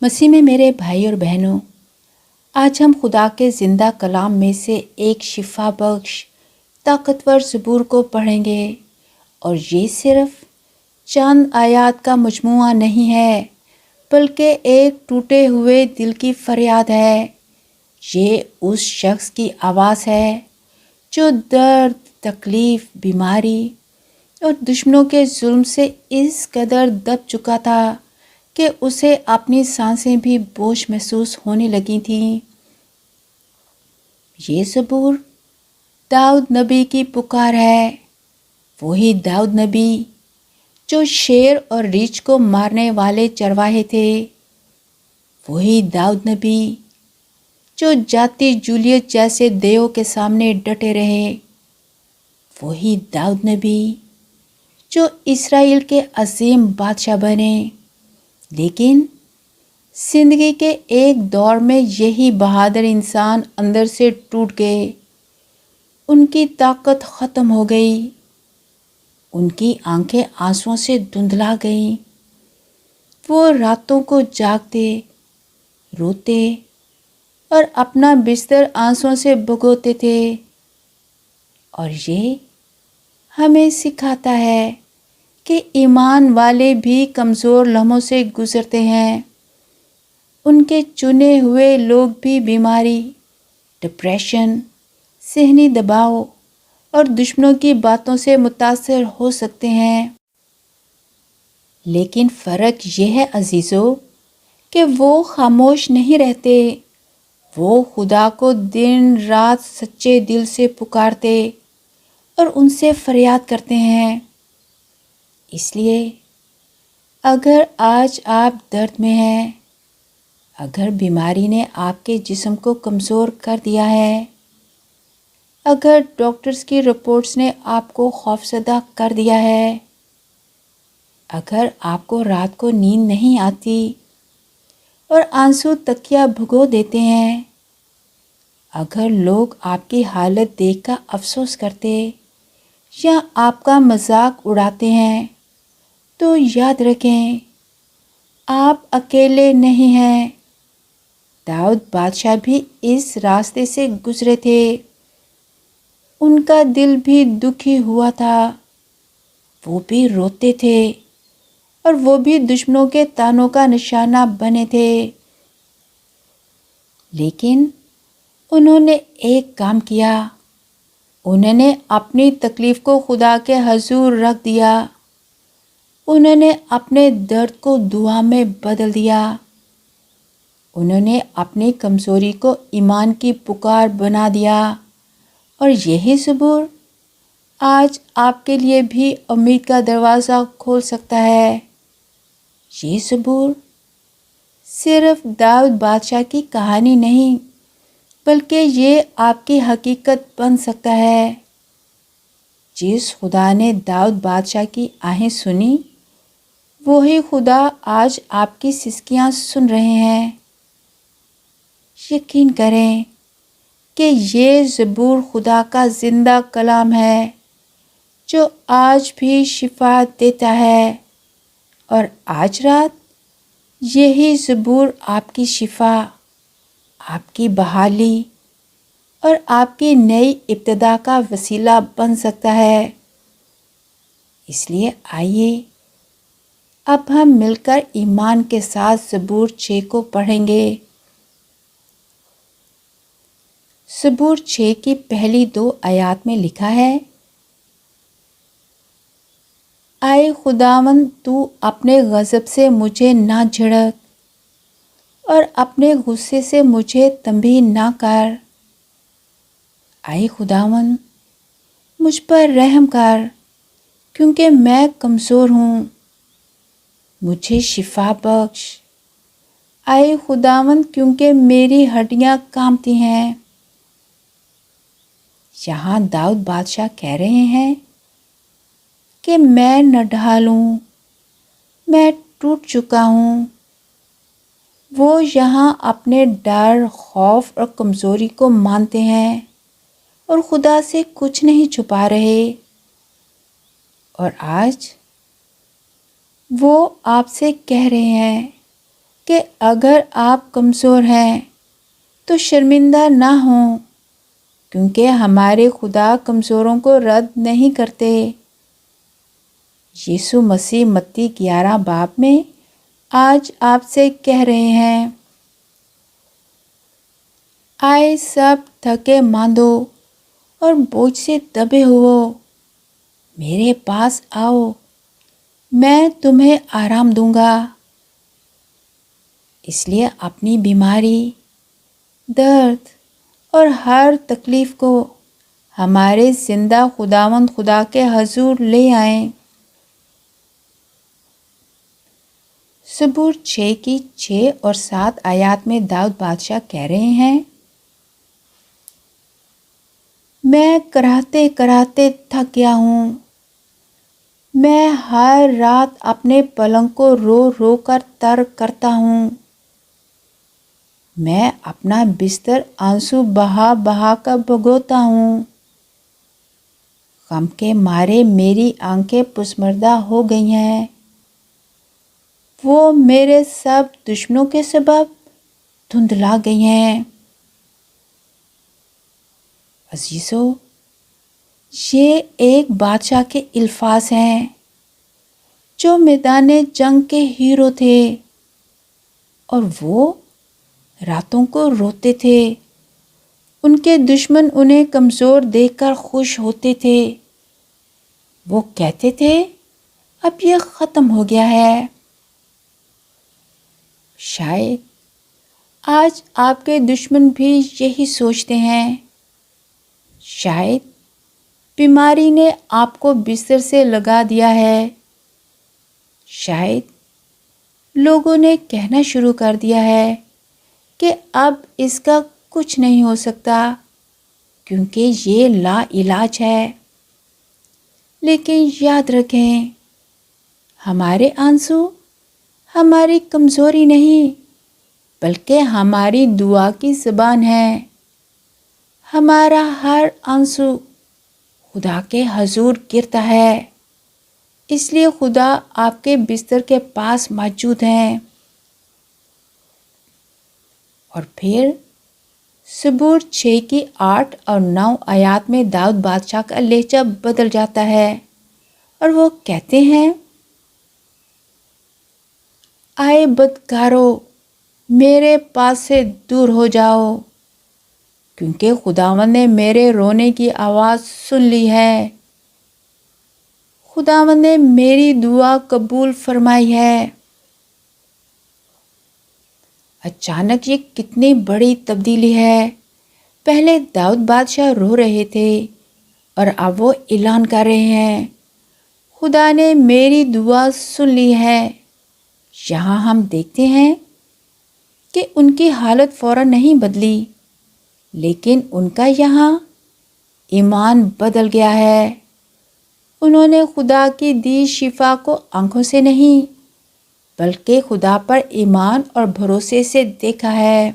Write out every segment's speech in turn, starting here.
مسیح میں میرے بھائی اور بہنوں، آج ہم خدا کے زندہ کلام میں سے ایک شفا بخش طاقتور زبور کو پڑھیں گے، اور یہ صرف چند آیات کا مجموعہ نہیں ہے بلکہ ایک ٹوٹے ہوئے دل کی فریاد ہے۔ یہ اس شخص کی آواز ہے جو درد، تکلیف، بیماری اور دشمنوں کے ظلم سے اس قدر دب چکا تھا کہ اسے اپنی سانسیں بھی بوجھ محسوس ہونے لگی تھیں۔ یہ زبور داؤد نبی کی پکار ہے، وہی داؤد نبی جو شیر اور ریچھ کو مارنے والے چرواہے تھے، وہی داؤد نبی جو جاتی جولیت جیسے دیو کے سامنے ڈٹے رہے، وہی داؤد نبی جو اسرائیل کے عظیم بادشاہ بنے۔ لیکن زندگی کے ایک دور میں یہی بہادر انسان اندر سے ٹوٹ گئے، ان کی طاقت ختم ہو گئی، ان کی آنکھیں آنسوؤں سے دھندلا گئیں، وہ راتوں کو جاگتے، روتے اور اپنا بستر آنسوؤں سے بھگوتے تھے۔ اور یہ ہمیں سکھاتا ہے کہ ایمان والے بھی کمزور لمحوں سے گزرتے ہیں، ان کے چنے ہوئے لوگ بھی بیماری، ڈپریشن، ذہنی دباؤ اور دشمنوں کی باتوں سے متاثر ہو سکتے ہیں۔ لیکن فرق یہ ہے عزیزو کہ وہ خاموش نہیں رہتے، وہ خدا کو دن رات سچے دل سے پکارتے اور ان سے فریاد کرتے ہیں۔ اس لیے اگر آج آپ درد میں ہیں، اگر بیماری نے آپ کے جسم کو کمزور کر دیا ہے، اگر ڈاکٹرز کی رپورٹس نے آپ کو خوفزدہ کر دیا ہے، اگر آپ کو رات کو نیند نہیں آتی اور آنسو تکیہ بھگو دیتے ہیں، اگر لوگ آپ کی حالت دیکھ کر افسوس کرتے یا آپ کا مذاق اڑاتے ہیں، تو یاد رکھیں آپ اکیلے نہیں ہیں۔ داؤد بادشاہ بھی اس راستے سے گزرے تھے، ان کا دل بھی دکھی ہوا تھا، وہ بھی روتے تھے اور وہ بھی دشمنوں کے طعنوں کا نشانہ بنے تھے۔ لیکن انہوں نے ایک کام کیا، انہوں نے اپنی تکلیف کو خدا کے حضور رکھ دیا، انہوں نے اپنے درد کو دعا میں بدل دیا، انہوں نے اپنی کمزوری کو ایمان کی پکار بنا دیا۔ اور یہی زبور آج آپ کے لیے بھی امید کا دروازہ کھول سکتا ہے۔ یہ زبور صرف داؤد بادشاہ کی کہانی نہیں بلکہ یہ آپ کی حقیقت بن سکتا ہے۔ جس خدا نے داؤد بادشاہ کی آہیں سنی، وہی خدا آج آپ کی سسکیاں سن رہے ہیں۔ یقین کریں کہ یہ زبور خدا کا زندہ کلام ہے جو آج بھی شفا دیتا ہے، اور آج رات یہی زبور آپ کی شفا، آپ کی بحالی اور آپ کی نئی ابتدا کا وسیلہ بن سکتا ہے۔ اس لیے آئیے اب ہم مل کر ایمان کے ساتھ زبور 6 کو پڑھیں گے۔ زبور 6 کی پہلی 2 آیات میں لکھا ہے، اے خداوند، تو اپنے غضب سے مجھے نہ جھڑک اور اپنے غصے سے مجھے تنبیہ نہ کر۔ اے خداوند، مجھ پر رحم کر کیونکہ میں کمزور ہوں، مجھے شفا بخش۔ اے خداوند، کیونکہ میری ہڈیاں کانپتی ہیں۔ یہاں داؤد بادشاہ کہہ رہے ہیں کہ میں نڈھال ہوں، میں ٹوٹ چکا ہوں۔ وہ یہاں اپنے ڈر، خوف اور کمزوری کو مانتے ہیں اور خدا سے کچھ نہیں چھپا رہے۔ اور آج وہ آپ سے کہہ رہے ہیں کہ اگر آپ کمزور ہیں تو شرمندہ نہ ہوں، کیونکہ ہمارے خدا کمزوروں کو رد نہیں کرتے۔ یسوع مسیح متی 11 باب میں آج آپ سے کہہ رہے ہیں، آئے سب تھکے ماندو اور بوجھ سے دبے ہو، میرے پاس آؤ، میں تمہیں آرام دوں گا۔ اس لیے اپنی بیماری، درد اور ہر تکلیف کو ہمارے زندہ خداوند خدا کے حضور لے آئیں۔ زبور 6 کی 6 اور 7 آیات میں داؤد بادشاہ کہہ رہے ہیں، میں کراہتے کراہتے تھک گیا ہوں، میں ہر رات اپنے پلنگ کو رو رو کر تر کرتا ہوں، میں اپنا بستر آنسو بہا بہا کر بھگوتا ہوں، غم کے مارے میری آنکھیں پسماردہ ہو گئی ہیں، وہ میرے سب دشمنوں کے سبب دھندلا گئی ہیں۔ عزیزو، یہ ایک بادشاہ کے الفاظ ہیں جو میدان جنگ کے ہیرو تھے، اور وہ راتوں کو روتے تھے۔ ان کے دشمن انہیں کمزور دیکھ کر خوش ہوتے تھے، وہ کہتے تھے اب یہ ختم ہو گیا ہے۔ شاید آج آپ کے دشمن بھی یہی سوچتے ہیں، شاید بیماری نے آپ کو بستر سے لگا دیا ہے، شاید لوگوں نے کہنا شروع کر دیا ہے کہ اب اس کا کچھ نہیں ہو سکتا کیونکہ یہ لا علاج ہے۔ لیکن یاد رکھیں، ہمارے آنسو ہماری کمزوری نہیں بلکہ ہماری دعا کی زبان ہے۔ ہمارا ہر آنسو خدا کے حضور گرتا ہے، اس لیے خدا آپ کے بستر کے پاس موجود ہیں۔ اور پھر زبور 6 کی 8 اور 9 آیات میں داؤد بادشاہ کا لہجہ بدل جاتا ہے اور وہ کہتے ہیں، آئے بدکارو، میرے پاس سے دور ہو جاؤ، کیونکہ خداوند نے میرے رونے کی آواز سن لی ہے، خداوند نے میری دعا قبول فرمائی ہے۔ اچانک یہ کتنی بڑی تبدیلی ہے۔ پہلے داؤد بادشاہ رو رہے تھے اور اب وہ اعلان کر رہے ہیں، خدا نے میری دعا سن لی ہے۔ یہاں ہم دیکھتے ہیں کہ ان کی حالت فوراً نہیں بدلی، لیکن ان کا یہاں ایمان بدل گیا ہے۔ انہوں نے خدا کی دی شفا کو آنکھوں سے نہیں بلکہ خدا پر ایمان اور بھروسے سے دیکھا ہے۔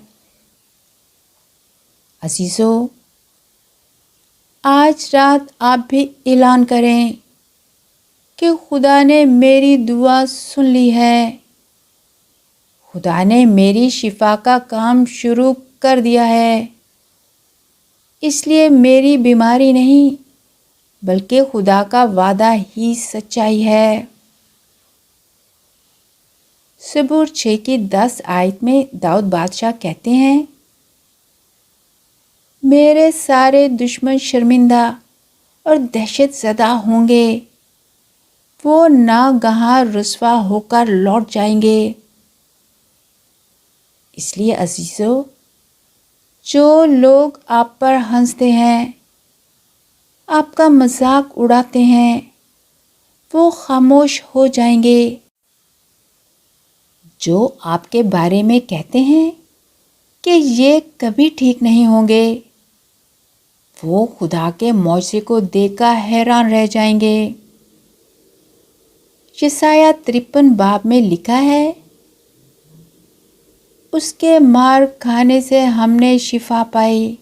عزیزو، آج رات آپ بھی اعلان کریں کہ خدا نے میری دعا سن لی ہے، خدا نے میری شفا کا کام شروع کر دیا ہے، اس لیے میری بیماری نہیں بلکہ خدا کا وعدہ ہی سچائی ہے۔ زبور 6 کی 10 آیت میں داؤد بادشاہ کہتے ہیں، میرے سارے دشمن شرمندہ اور دہشت زدہ ہوں گے، وہ ناگہاں رسوا ہو کر لوٹ جائیں گے۔ اس لیے عزیزو، جو لوگ آپ پر ہنستے ہیں، آپ کا مذاق اڑاتے ہیں، وہ خاموش ہو جائیں گے۔ جو آپ کے بارے میں کہتے ہیں کہ یہ کبھی ٹھیک نہیں ہوں گے، وہ خدا کے معجزے کو دیکھ کر حیران رہ جائیں گے۔ یسایہ 53 باب میں لکھا ہے، اس کے مار کھانے سے ہم نے شفا پائی۔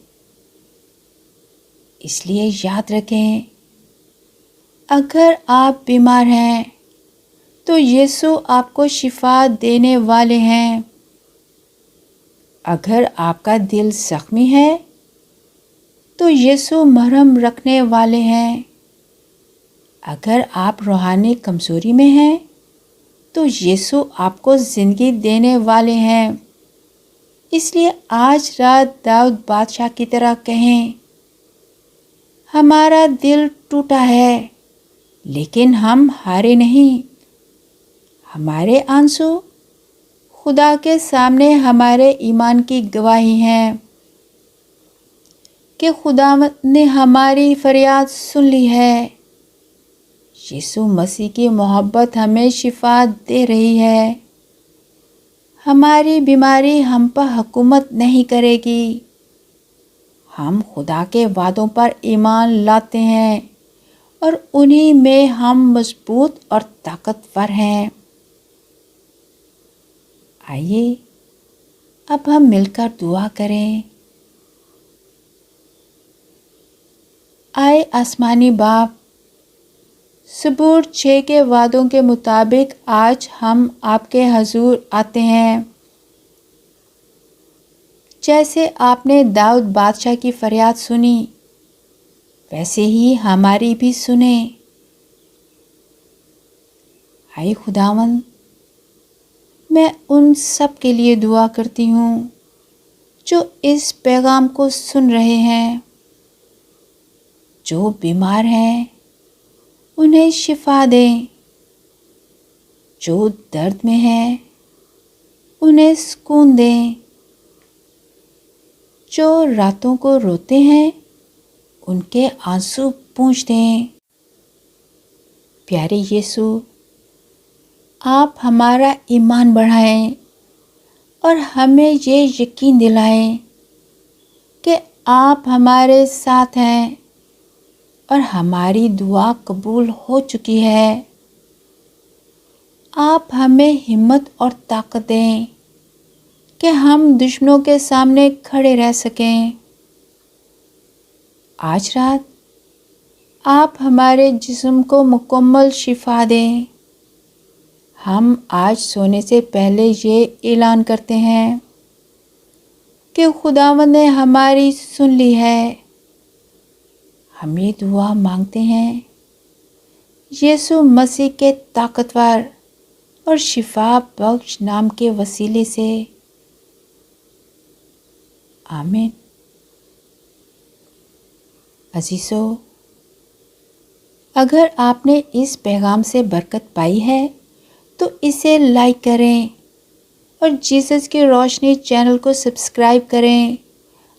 اس لیے یاد رکھیں، اگر آپ بیمار ہیں تو یسوع آپ کو شفا دینے والے ہیں۔ اگر آپ کا دل زخمی ہے تو یسوع مرہم رکھنے والے ہیں۔ اگر آپ روحانی کمزوری میں ہیں تو یسوع آپ کو زندگی دینے والے ہیں۔ اس لیے آج رات داؤد بادشاہ کی طرح کہیں، ہمارا دل ٹوٹا ہے لیکن ہم ہارے نہیں۔ ہمارے آنسو خدا کے سامنے ہمارے ایمان کی گواہی ہیں کہ خدا نے ہماری فریاد سن لی ہے۔ یسوع مسیح کی محبت ہمیں شفا دے رہی ہے۔ ہماری بیماری ہم پر حکومت نہیں کرے گی۔ ہم خدا کے وعدوں پر ایمان لاتے ہیں اور انہی میں ہم مضبوط اور طاقتور ہیں۔ آئیے اب ہم مل کر دعا کریں۔ آئے آسمانی باپ، زبور 6 کے وعدوں کے مطابق آج ہم آپ کے حضور آتے ہیں۔ جیسے آپ نے داؤد بادشاہ کی فریاد سنی، ویسے ہی ہماری بھی سنیں۔ اے خداوند، میں ان سب کے لیے دعا کرتی ہوں جو اس پیغام کو سن رہے ہیں، جو بیمار ہیں انہیں شفا دیں، جو درد میں ہیں انہیں سکون دیں، جو راتوں کو روتے ہیں ان کے آنسو پونچھ دیں۔ پیارے یسوع، آپ ہمارا ایمان بڑھائیں اور ہمیں یہ یقین دلائیں کہ آپ ہمارے ساتھ ہیں اور ہماری دعا قبول ہو چکی ہے۔ آپ ہمیں ہمت اور طاقت دیں کہ ہم دشمنوں کے سامنے کھڑے رہ سکیں۔ آج رات آپ ہمارے جسم کو مکمل شفا دیں۔ ہم آج سونے سے پہلے یہ اعلان کرتے ہیں کہ خداوند نے ہماری سن لی ہے۔ ہم یہ دعا مانگتے ہیں یسوع مسیح کے طاقتور اور شفا بخش نام کے وسیلے سے، آمین۔ عزیزو، اگر آپ نے اس پیغام سے برکت پائی ہے تو اسے لائک کریں اور جیسس کی روشنی چینل کو سبسکرائب کریں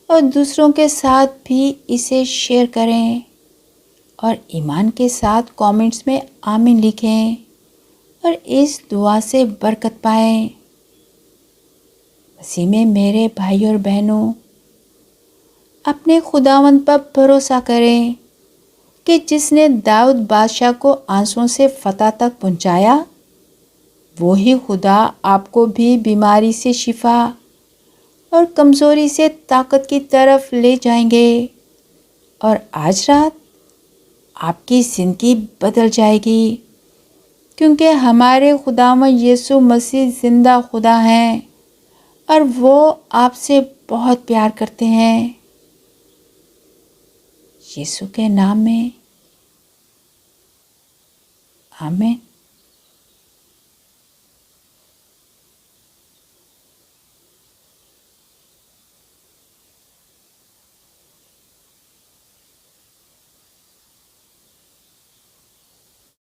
اور دوسروں کے ساتھ بھی اسے شیئر کریں اور ایمان کے ساتھ کامنٹس میں آمین لکھیں اور اس دعا سے برکت پائیں۔ مسیح میں میرے بھائی اور بہنوں، اپنے خداوند پر بھروسہ کریں کہ جس نے داؤد بادشاہ کو آنسوؤں سے فتح تک پہنچایا، وہی خدا آپ کو بھی بیماری سے شفا اور کمزوری سے طاقت کی طرف لے جائیں گے، اور آج رات آپ کی زندگی بدل جائے گی، کیونکہ ہمارے خداوند یسوع مسیح زندہ خدا ہیں اور وہ آپ سے بہت پیار کرتے ہیں۔ یسوع کے نام میں آمین۔